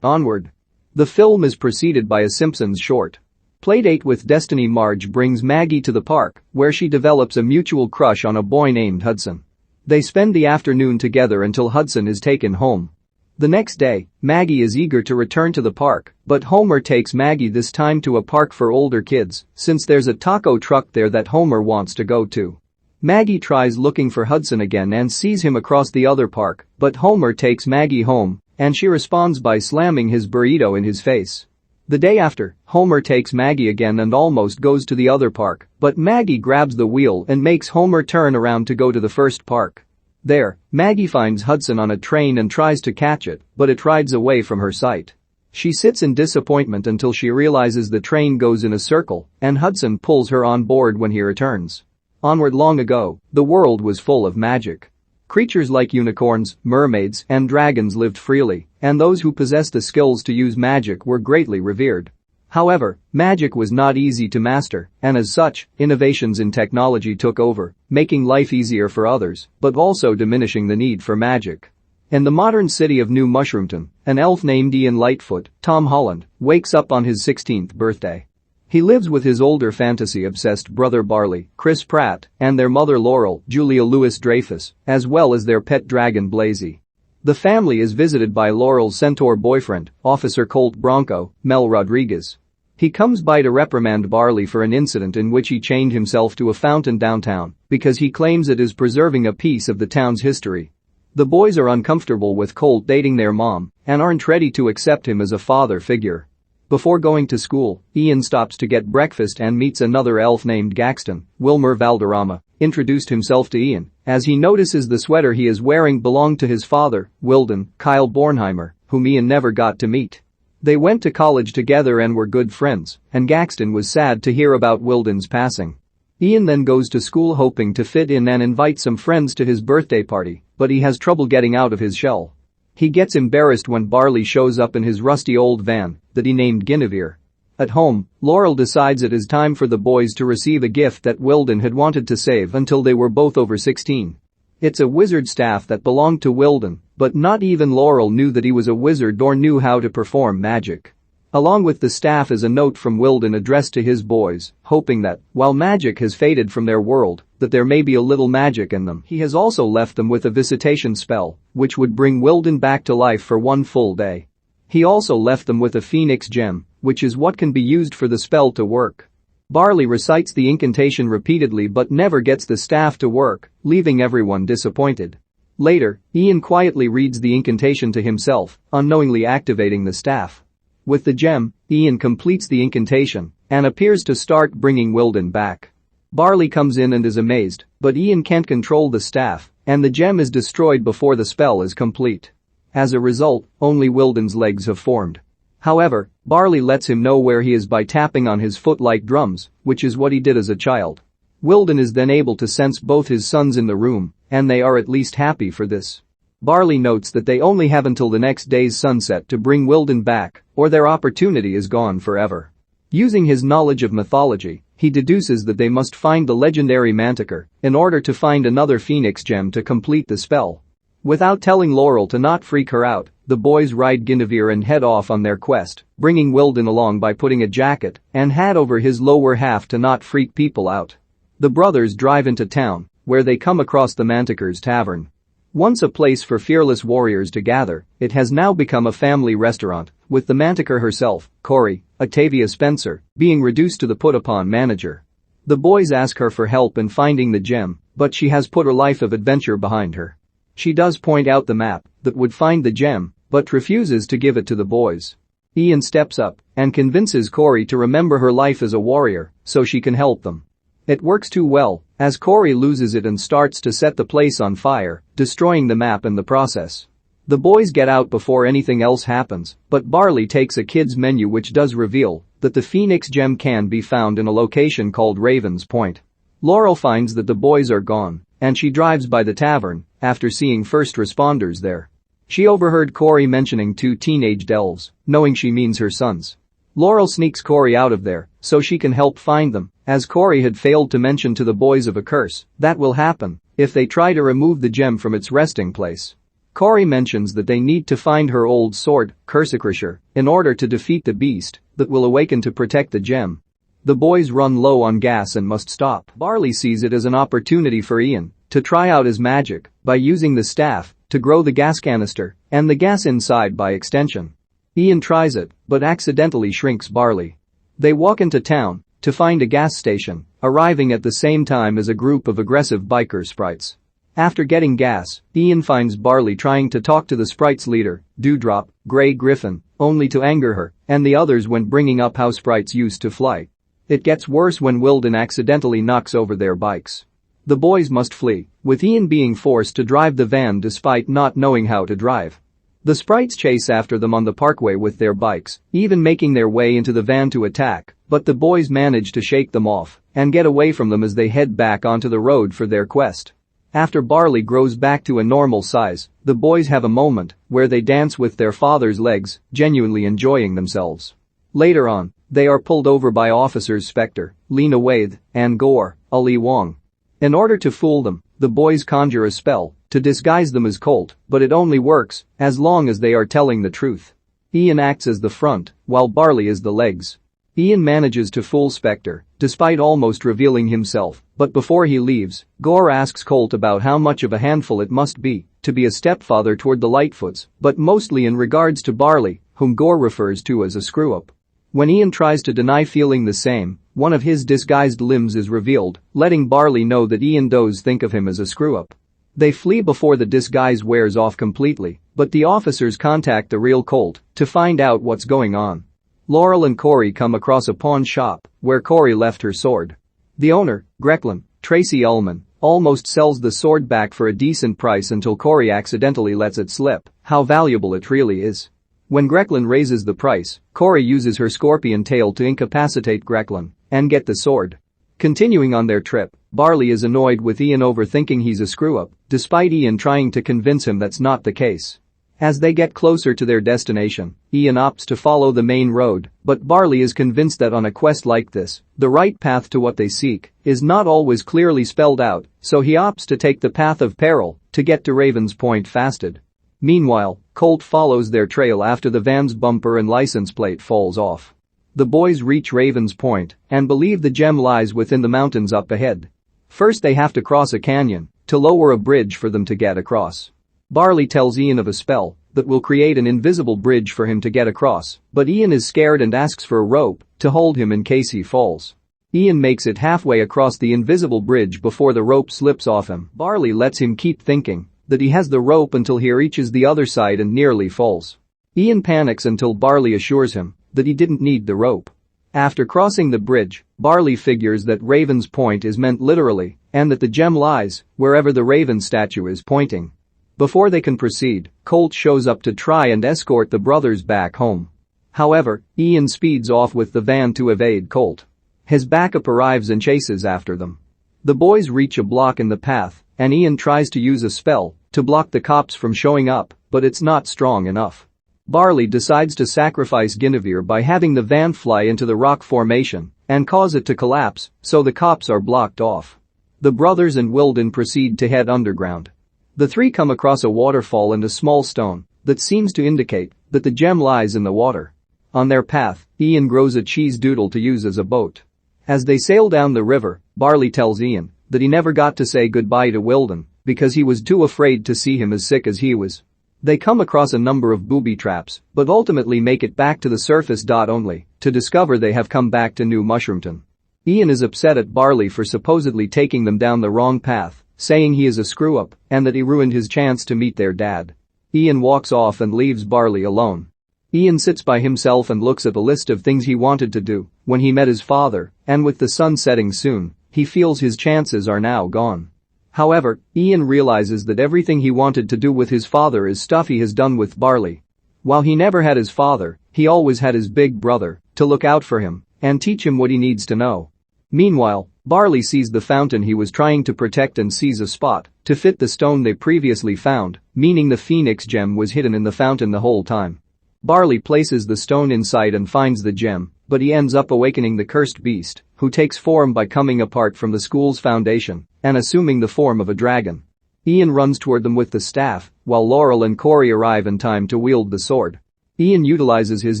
Onward. The film is preceded by a Simpsons short. Playdate with Destiny. Marge brings Maggie to the park, where she develops a mutual crush on a boy named Hudson. They spend the afternoon together until Hudson is taken home. The next day, Maggie is eager to return to the park, but Homer takes Maggie this time to a park for older kids, since there's a taco truck there that Homer wants to go to. Maggie tries looking for Hudson again and sees him across the other park, but Homer takes Maggie home, and she responds by slamming his burrito in his face. The day after, Homer takes Maggie again and almost goes to the other park, but Maggie grabs the wheel and makes Homer turn around to go to the first park. There, Maggie finds Hudson on a train and tries to catch it, but it rides away from her sight. She sits in disappointment until she realizes the train goes in a circle, and Hudson pulls her on board when he returns. Onward. Long ago, the world was full of magic. Creatures like unicorns, mermaids, and dragons lived freely, and those who possessed the skills to use magic were greatly revered. However, magic was not easy to master, and as such, innovations in technology took over, making life easier for others, but also diminishing the need for magic. In the modern city of New Mushroomton, an elf named Ian Lightfoot, Tom Holland, wakes up on his 16th birthday. He lives with his older fantasy-obsessed brother Barley, Chris Pratt, and their mother Laurel, Julia Louis-Dreyfus, as well as their pet dragon Blazy. The family is visited by Laurel's centaur boyfriend, Officer Colt Bronco, Mel Rodriguez. He comes by to reprimand Barley for an incident in which he chained himself to a fountain downtown because he claims it is preserving a piece of the town's history. The boys are uncomfortable with Colt dating their mom and aren't ready to accept him as a father figure. Before going to school, Ian stops to get breakfast and meets another elf named Gaxton. Wilmer Valderrama introduced himself to Ian as he notices the sweater he is wearing belonged to his father, Wilden, Kyle Bornheimer, whom Ian never got to meet. They went to college together and were good friends, and Gaxton was sad to hear about Wilden's passing. Ian then goes to school hoping to fit in and invite some friends to his birthday party, but he has trouble getting out of his shell. He gets embarrassed when Barley shows up in his rusty old van that he named Guinevere. At home, Laurel decides it is time for the boys to receive a gift that Wilden had wanted to save until they were both over 16. It's a wizard staff that belonged to Wilden, but not even Laurel knew that he was a wizard or knew how to perform magic. Along with the staff is a note from Wilden addressed to his boys, hoping that, while magic has faded from their world, that there may be a little magic in them. He has also left them with a visitation spell, which would bring Wilden back to life for one full day. He also left them with a phoenix gem, which is what can be used for the spell to work. Barley recites the incantation repeatedly but never gets the staff to work, leaving everyone disappointed. Later, Ian quietly reads the incantation to himself, unknowingly activating the staff. With the gem, Ian completes the incantation and appears to start bringing Wilden back. Barley comes in and is amazed, but Ian can't control the staff, and the gem is destroyed before the spell is complete. As a result, only Wilden's legs have formed. However, Barley lets him know where he is by tapping on his foot like drums, which is what he did as a child. Wilden is then able to sense both his sons in the room, and they are at least happy for this. Barley notes that they only have until the next day's sunset to bring Wilden back, or their opportunity is gone forever. Using his knowledge of mythology, he deduces that they must find the legendary Manticore in order to find another phoenix gem to complete the spell. Without telling Laurel to not freak her out, the boys ride Guinevere and head off on their quest, bringing Wilden along by putting a jacket and hat over his lower half to not freak people out. The brothers drive into town, where they come across the Manticore's tavern. Once a place for fearless warriors to gather, it has now become a family restaurant, with the Manticore herself, Corey, Octavia Spencer, being reduced to the put-upon manager. The boys ask her for help in finding the gem, but she has put her life of adventure behind her. She does point out the map that would find the gem, but refuses to give it to the boys. Ian steps up and convinces Corey to remember her life as a warrior so she can help them. It works too well, as Corey loses it and starts to set the place on fire, destroying the map in the process. The boys get out before anything else happens, but Barley takes a kid's menu which does reveal that the Phoenix gem can be found in a location called Raven's Point. Laurel finds that the boys are gone, and she drives by the tavern after seeing first responders there. She overheard Corey mentioning 2 teenage elves, knowing she means her sons. Laurel sneaks Corey out of there so she can help find them, as Corey had failed to mention to the boys of a curse that will happen if they try to remove the gem from its resting place. Corey mentions that they need to find her old sword, Cursicrusher, in order to defeat the beast that will awaken to protect the gem. The boys run low on gas and must stop. Barley sees it as an opportunity for Ian to try out his magic by using the staff to grow the gas canister and the gas inside by extension. Ian tries it, but accidentally shrinks Barley. They walk into town to find a gas station, arriving at the same time as a group of aggressive biker sprites. After getting gas, Ian finds Barley trying to talk to the sprites' leader, Dewdrop, Grey Griffin, only to anger her and the others when bringing up how sprites used to fly. It gets worse when Wilden accidentally knocks over their bikes. The boys must flee, with Ian being forced to drive the van despite not knowing how to drive. The sprites chase after them on the parkway with their bikes, even making their way into the van to attack, but the boys manage to shake them off and get away from them as they head back onto the road for their quest. After Barley grows back to a normal size, the boys have a moment where they dance with their father's legs, genuinely enjoying themselves. Later on, they are pulled over by officers Spectre, Lena Waithe, and Gore, Wong. In order to fool them, the boys conjure a spell to disguise them as Colt, but it only works as long as they are telling the truth. Ian acts as the front, while Barley is the legs. Ian manages to fool Spectre, despite almost revealing himself, but before he leaves, Gore asks Colt about how much of a handful it must be to be a stepfather toward the Lightfoots, but mostly in regards to Barley, whom Gore refers to as a screw-up. When Ian tries to deny feeling the same, one of his disguised limbs is revealed, letting Barley know that Ian does think of him as a screw-up. They flee before the disguise wears off completely, but the officers contact the real Colt to find out what's going on. Laurel and Corey come across a pawn shop where Corey left her sword. The owner, Grecklin, Tracey Ullman, almost sells the sword back for a decent price until Corey accidentally lets it slip how valuable it really is. When Grecklin raises the price, Corey uses her scorpion tail to incapacitate Grecklin and get the sword. Continuing on their trip, Barley is annoyed with Ian over thinking he's a screw-up, despite Ian trying to convince him that's not the case. As they get closer to their destination, Ian opts to follow the main road, but Barley is convinced that on a quest like this, the right path to what they seek is not always clearly spelled out, so he opts to take the path of peril to get to Raven's Point fasted. Meanwhile, Colt follows their trail after the van's bumper and license plate falls off. The boys reach Raven's Point and believe the gem lies within the mountains up ahead. First they have to cross a canyon to lower a bridge for them to get across. Barley tells Ian of a spell that will create an invisible bridge for him to get across, but Ian is scared and asks for a rope to hold him in case he falls. Ian makes it halfway across the invisible bridge before the rope slips off him. Barley lets him keep thinking that he has the rope until he reaches the other side and nearly falls. Ian panics until Barley assures him that he didn't need the rope. After crossing the bridge, Barley figures that Raven's Point is meant literally and that the gem lies wherever the raven statue is pointing. Before they can proceed, Colt shows up to try and escort the brothers back home. However, Ian speeds off with the van to evade Colt. His backup arrives and chases after them. The boys reach a block in the path, and Ian tries to use a spell to block the cops from showing up, but it's not strong enough. Barley decides to sacrifice Guinevere by having the van fly into the rock formation and cause it to collapse, so the cops are blocked off. The brothers and Wilden proceed to head underground. The three come across a waterfall and a small stone that seems to indicate that the gem lies in the water. On their path, Ian grows a cheese doodle to use as a boat. As they sail down the river, Barley tells Ian that he never got to say goodbye to Wilden because he was too afraid to see him as sick as he was. They come across a number of booby traps but ultimately make it back to the surface. Only to discover they have come back to New Mushroomton. Ian is upset at Barley for supposedly taking them down the wrong path, saying he is a screw-up and that he ruined his chance to meet their dad. Ian walks off and leaves Barley alone. Ian sits by himself and looks at the list of things he wanted to do when he met his father, and with the sun setting soon, he feels his chances are now gone. However, Ian realizes that everything he wanted to do with his father is stuff he has done with Barley. While he never had his father, he always had his big brother to look out for him and teach him what he needs to know. Meanwhile, Barley sees the fountain he was trying to protect and sees a spot to fit the stone they previously found, meaning the Phoenix gem was hidden in the fountain the whole time. Barley places the stone inside and finds the gem, but he ends up awakening the cursed beast, who takes form by coming apart from the school's foundation and assuming the form of a dragon. Ian runs toward them with the staff, while Laurel and Corey arrive in time to wield the sword. Ian utilizes his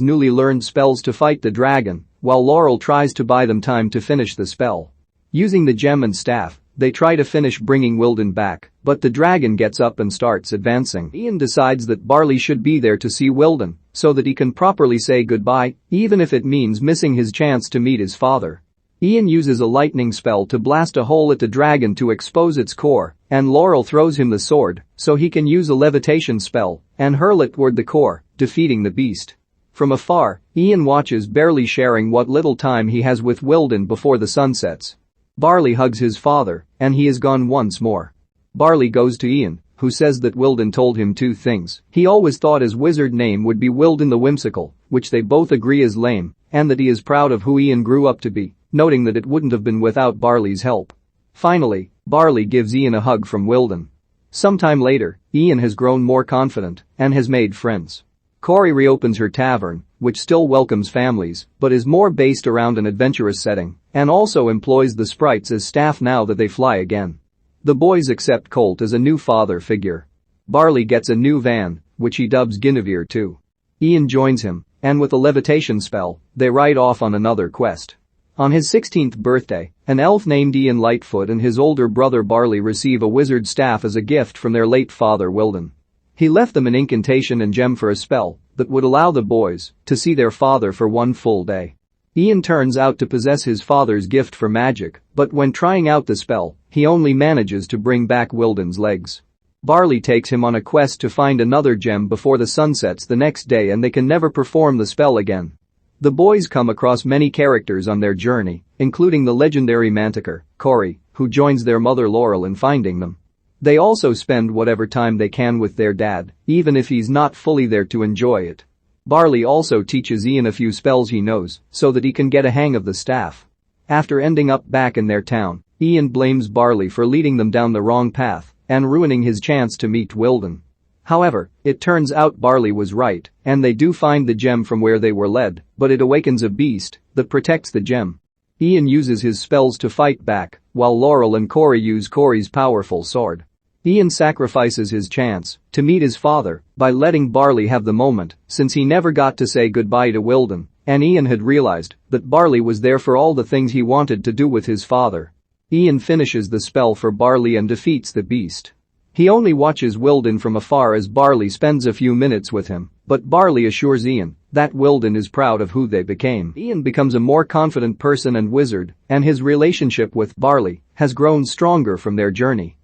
newly learned spells to fight the dragon, while Laurel tries to buy them time to finish the spell. Using the gem and staff, they try to finish bringing Wilden back, but the dragon gets up and starts advancing. Ian decides that Barley should be there to see Wilden, so that he can properly say goodbye, even if it means missing his chance to meet his father. Ian uses a lightning spell to blast a hole at the dragon to expose its core, and Laurel throws him the sword so he can use a levitation spell and hurl it toward the core, defeating the beast. From afar, Ian watches, barely sharing what little time he has with Wilden before the sun sets. Barley hugs his father, and he is gone once more. Barley goes to Ian, who says that Wilden told him two things. He always thought his wizard name would be Wilden the Whimsical, which they both agree is lame, and that he is proud of who Ian grew up to be, noting that it wouldn't have been without Barley's help. Finally, Barley gives Ian a hug from Wilden. Sometime later, Ian has grown more confident and has made friends. Corey reopens her tavern, which still welcomes families but is more based around an adventurous setting, and also employs the sprites as staff now that they fly again. The boys accept Colt as a new father figure. Barley gets a new van, which he dubs Guinevere too. Ian joins him, and with a levitation spell, they ride off on another quest. On his 16th birthday, an elf named Ian Lightfoot and his older brother Barley receive a wizard staff as a gift from their late father Wilden. He left them an incantation and gem for a spell that would allow the boys to see their father for one full day. Ian turns out to possess his father's gift for magic, but when trying out the spell, he only manages to bring back Wilden's legs. Barley takes him on a quest to find another gem before the sun sets the next day, and they can never perform the spell again. The boys come across many characters on their journey, including the legendary Manticore, Corey, who joins their mother Laurel in finding them. They also spend whatever time they can with their dad, even if he's not fully there to enjoy it. Barley also teaches Ian a few spells he knows so that he can get a hang of the staff. After ending up back in their town, Ian blames Barley for leading them down the wrong path and ruining his chance to meet Wilden. However, it turns out Barley was right, and they do find the gem from where they were led, but it awakens a beast that protects the gem. Ian uses his spells to fight back, while Laurel and Corey use Corey's powerful sword. Ian sacrifices his chance to meet his father by letting Barley have the moment, since he never got to say goodbye to Wilden, and Ian had realized that Barley was there for all the things he wanted to do with his father. Ian finishes the spell for Barley and defeats the beast. He only watches Wilden from afar as Barley spends a few minutes with him, but Barley assures Ian that Wilden is proud of who they became. Ian becomes a more confident person and wizard, and his relationship with Barley has grown stronger from their journey.